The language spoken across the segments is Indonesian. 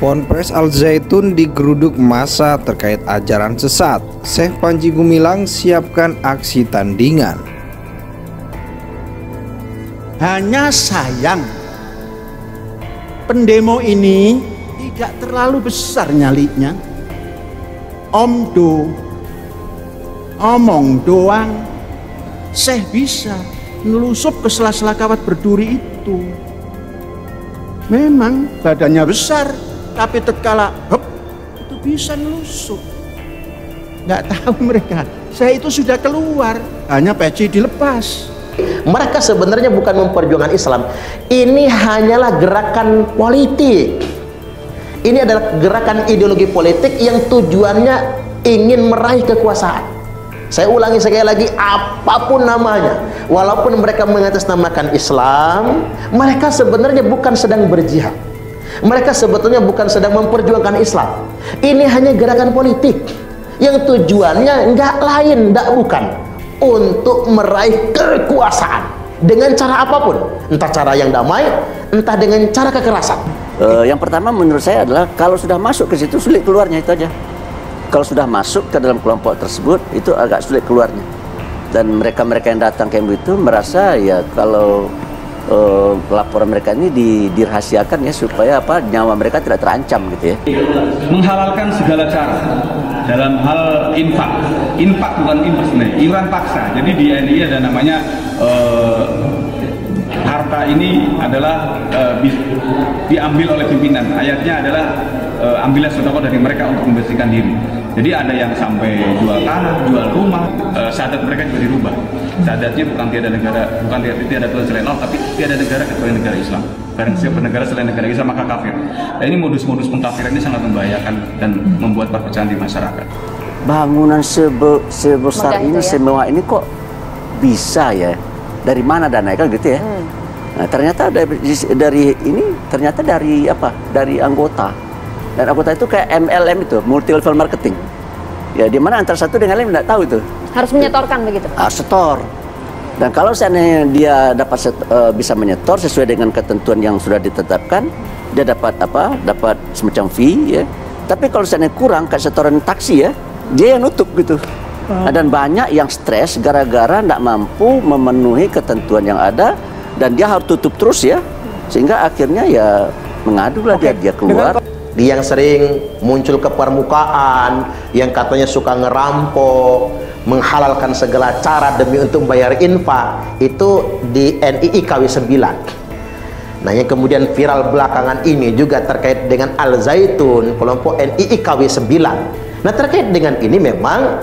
Ponpes Al Zaitun digeruduk massa terkait ajaran sesat. Syekh Panji Gumilang siapkan aksi tandingan. Hanya sayang pendemo ini tidak terlalu besar nyalinya. Omong doang. Syekh bisa nelusup ke sela-sela kawat berduri itu. Memang badannya besar, tapi tatkala itu bisa nelusup. Nggak tahu mereka. Saya itu sudah keluar, hanya peci dilepas. Mereka sebenarnya bukan memperjuangkan Islam. Ini hanyalah gerakan politik. Ini adalah gerakan ideologi politik yang tujuannya ingin meraih kekuasaan. Saya ulangi sekali lagi, apapun namanya, walaupun mereka mengatasnamakan Islam, mereka sebenarnya bukan sedang berjihad. Mereka sebetulnya bukan sedang memperjuangkan Islam. Ini hanya gerakan politik yang tujuannya nggak lain, nggak bukan untuk meraih kekuasaan dengan cara apapun, entah cara yang damai, entah dengan cara kekerasan. Yang pertama menurut saya adalah kalau sudah masuk ke situ sulit keluarnya, itu aja. Kalau sudah masuk ke dalam kelompok tersebut itu agak sulit keluarnya. Dan mereka-mereka yang datang kayak begitu merasa ya kalau laporan mereka ini dirahasiakan ya supaya nyawa mereka tidak terancam gitu ya. Menghalalkan segala cara dalam hal infak bukan infak sebenarnya, iuran paksa. Jadi di NI ada namanya harta ini adalah diambil oleh pimpinan. Ayatnya adalah ambillah sedekah dari mereka untuk membersihkan diri. Jadi ada yang sampai jual tanah, jual rumah, syahadat mereka juga dirubah. Syahadatnya bukan tiada Tuhan selain Allah, tapi tiada negara kecuali negara Islam. Barang siapa negara selain negara Islam maka kafir. Nah, ini modus-modus pengkafiran ini sangat membahayakan dan membuat perpecahan di masyarakat. Bangunan sebesar ini, ya? Semewah ini kok bisa ya? Dari mana dananya kan gitu ya? Nah, ternyata ternyata dari apa? Dari anggota. Dan anggota itu kayak MLM itu, multi level marketing. Ya, di mana antara satu dengan lain tidak tahu itu. Harus menyetorkan begitu. Setor. Dan kalau seandainya dia bisa menyetor sesuai dengan ketentuan yang sudah ditetapkan, dia dapat dapat semacam fee ya. Tapi kalau seandainya kurang kayak setoran taksi ya, dia yang nutup gitu. Dan banyak yang stres gara-gara tidak mampu memenuhi ketentuan yang ada dan dia harus tutup terus ya. Sehingga akhirnya ya mengadulah dia keluar. Dia yang sering muncul ke permukaan, yang katanya suka ngerampok, menghalalkan segala cara demi untuk bayar infak, itu di NII KW 9. Nah, yang kemudian viral belakangan ini juga terkait dengan Al Zaitun, kelompok NII KW 9. Nah, terkait dengan ini memang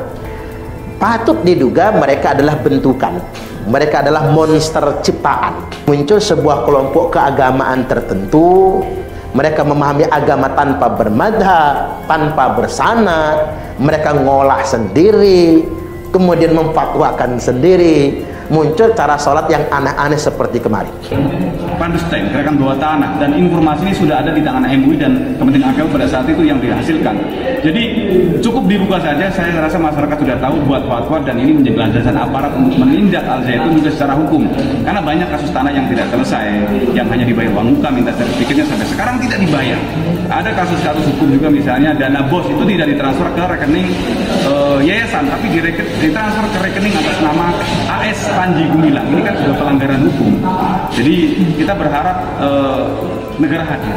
patut diduga mereka adalah bentukan. Mereka adalah monster ciptaan. Muncul sebuah kelompok keagamaan tertentu. Mereka memahami agama tanpa bermadhab, tanpa bersanad. Mereka ngolah sendiri, kemudian memfatwakan sendiri. Muncul cara sholat yang aneh-aneh seperti kemarin. Pandusten, gerakan bawah tanah, dan informasi ini sudah ada di tangan MUI dan Kementerian Agama pada saat itu yang dihasilkan. Jadi cukup dibuka saja, saya rasa masyarakat sudah tahu buat fatwa dan ini menjadi landasan aparat untuk menindak Al Zaitun juga secara hukum. Karena banyak kasus tanah yang tidak selesai, yang hanya dibayar uang muka, minta sertifikatnya sampai sekarang tidak dibayar. Ada kasus-kasus hukum juga misalnya dana BOS itu tidak ditransfer ke rekening yayasan, tapi ditransfer ke rekening atas nama AS Panji Gumilang. Ini kan sudah pelanggaran hukum. Jadi kita berharap negara hadir.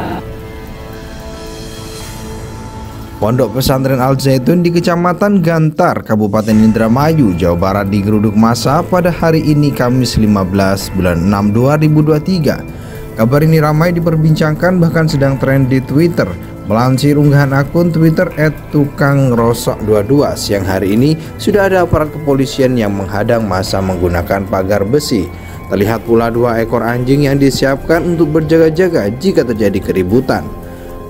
Pondok Pesantren Al Zaitun di Kecamatan Gantar, Kabupaten Indramayu, Jawa Barat digeruduk massa pada hari ini Kamis 15 bulan 6 2023. Kabar ini ramai diperbincangkan bahkan sedang tren di Twitter. Melansir unggahan akun Twitter @tukangrosok22, siang hari ini sudah ada aparat kepolisian yang menghadang massa menggunakan pagar besi. Terlihat pula 2 ekor anjing yang disiapkan untuk berjaga-jaga jika terjadi keributan.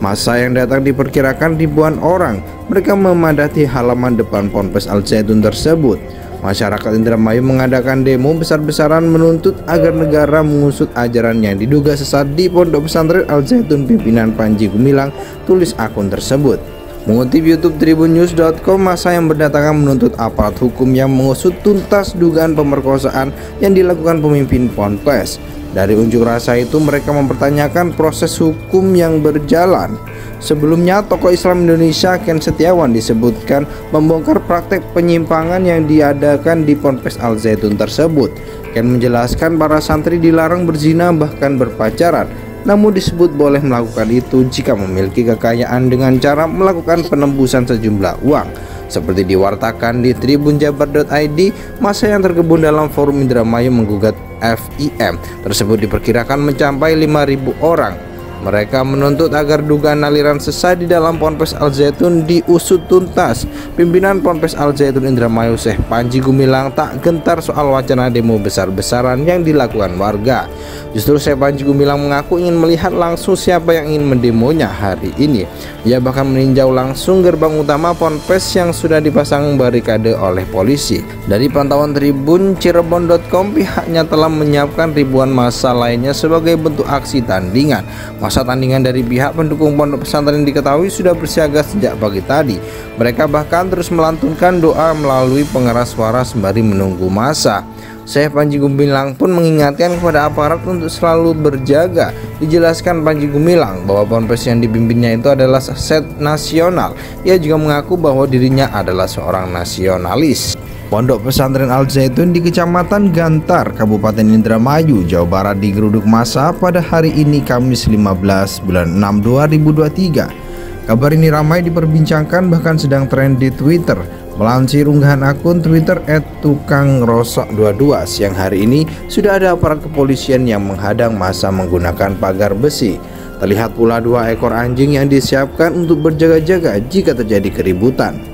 Massa yang datang diperkirakan ribuan orang. Mereka memadati halaman depan Ponpes Al Zaitun tersebut. Masyarakat Indramayu mengadakan demo besar-besaran menuntut agar negara mengusut ajaran yang diduga sesat di Pondok Pesantren Al Zaitun pimpinan Panji Gumilang, tulis akun tersebut. Mengutip YouTube tribunnews.com, massa yang berdatangan menuntut aparat hukum yang mengusut tuntas dugaan pemerkosaan yang dilakukan pemimpin Ponpes. Dari unjuk rasa itu mereka mempertanyakan proses hukum yang berjalan. Sebelumnya tokoh Islam Indonesia Ken Setiawan disebutkan membongkar praktek penyimpangan yang diadakan di Ponpes Al Zaitun tersebut. Ken menjelaskan para santri dilarang berzina bahkan berpacaran, namun disebut boleh melakukan itu jika memiliki kekayaan dengan cara melakukan penembusan sejumlah uang. Seperti diwartakan di tribunjabar.id, massa yang tergabung dalam forum Indramayu menggugat FIM tersebut diperkirakan mencapai 5.000 orang. Mereka menuntut agar dugaan aliran sesat di dalam Ponpes Al Zaitun diusut tuntas. Pimpinan Ponpes Al Zaitun Indramayu Syekh Panji Gumilang tak gentar soal wacana demo besar-besaran yang dilakukan warga. Justru Syekh Panji Gumilang mengaku ingin melihat langsung siapa yang ingin mendemonya hari ini. Ia bahkan meninjau langsung gerbang utama Ponpes yang sudah dipasang barikade oleh polisi. Dari pantauan Tribun Cirebon.com, pihaknya telah menyiapkan ribuan massa lainnya sebagai bentuk aksi tandingan. Masa tandingan dari pihak pendukung pondok pesantren diketahui sudah bersiaga sejak pagi tadi. Mereka bahkan terus melantunkan doa melalui pengeras suara sembari menunggu masa. Syekh Panji Gumilang pun mengingatkan kepada aparat untuk selalu berjaga. Dijelaskan Panji Gumilang bahwa Ponpes yang dipimpinnya itu adalah aset nasional. Ia juga mengaku bahwa dirinya adalah seorang nasionalis. Pondok pesantren Al Zaitun di Kecamatan Gantar, Kabupaten Indramayu, Jawa Barat digeruduk massa pada hari ini Kamis 15 bulan 6 2023. Kabar ini ramai diperbincangkan bahkan sedang tren di Twitter. Melansir unggahan akun Twitter @tukangrosok22, siang hari ini sudah ada aparat kepolisian yang menghadang massa menggunakan pagar besi. Terlihat pula 2 ekor anjing yang disiapkan untuk berjaga-jaga jika terjadi keributan.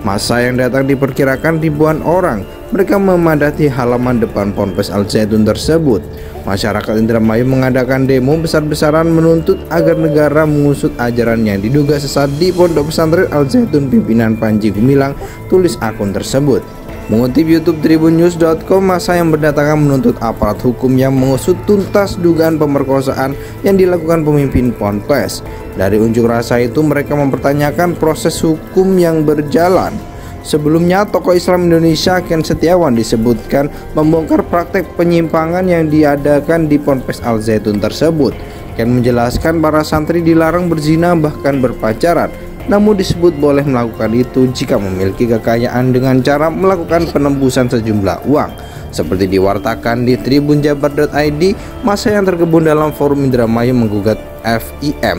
Massa yang datang diperkirakan ribuan orang. Mereka memadati halaman depan Ponpes Al Zaitun tersebut. Masyarakat Indramayu mengadakan demo besar-besaran menuntut agar negara mengusut ajaran yang diduga sesat di Pondok Pesantren Al Zaitun pimpinan Panji Gumilang, tulis akun tersebut. Mengutip YouTube tribunnews.com, massa yang berdatangan menuntut aparat hukum yang mengusut tuntas dugaan pemerkosaan yang dilakukan pemimpin Ponpes. Dari unjuk rasa itu mereka mempertanyakan proses hukum yang berjalan. Sebelumnya tokoh Islam Indonesia Ken Setiawan disebutkan membongkar praktek penyimpangan yang diadakan di Ponpes Al Zaitun tersebut. Ken menjelaskan para santri dilarang berzina bahkan berpacaran, namun disebut boleh melakukan itu jika memiliki kekayaan dengan cara melakukan penembusan sejumlah uang. Seperti diwartakan di tribunjabar.id, massa yang tergabung dalam forum Indramayu menggugat FIM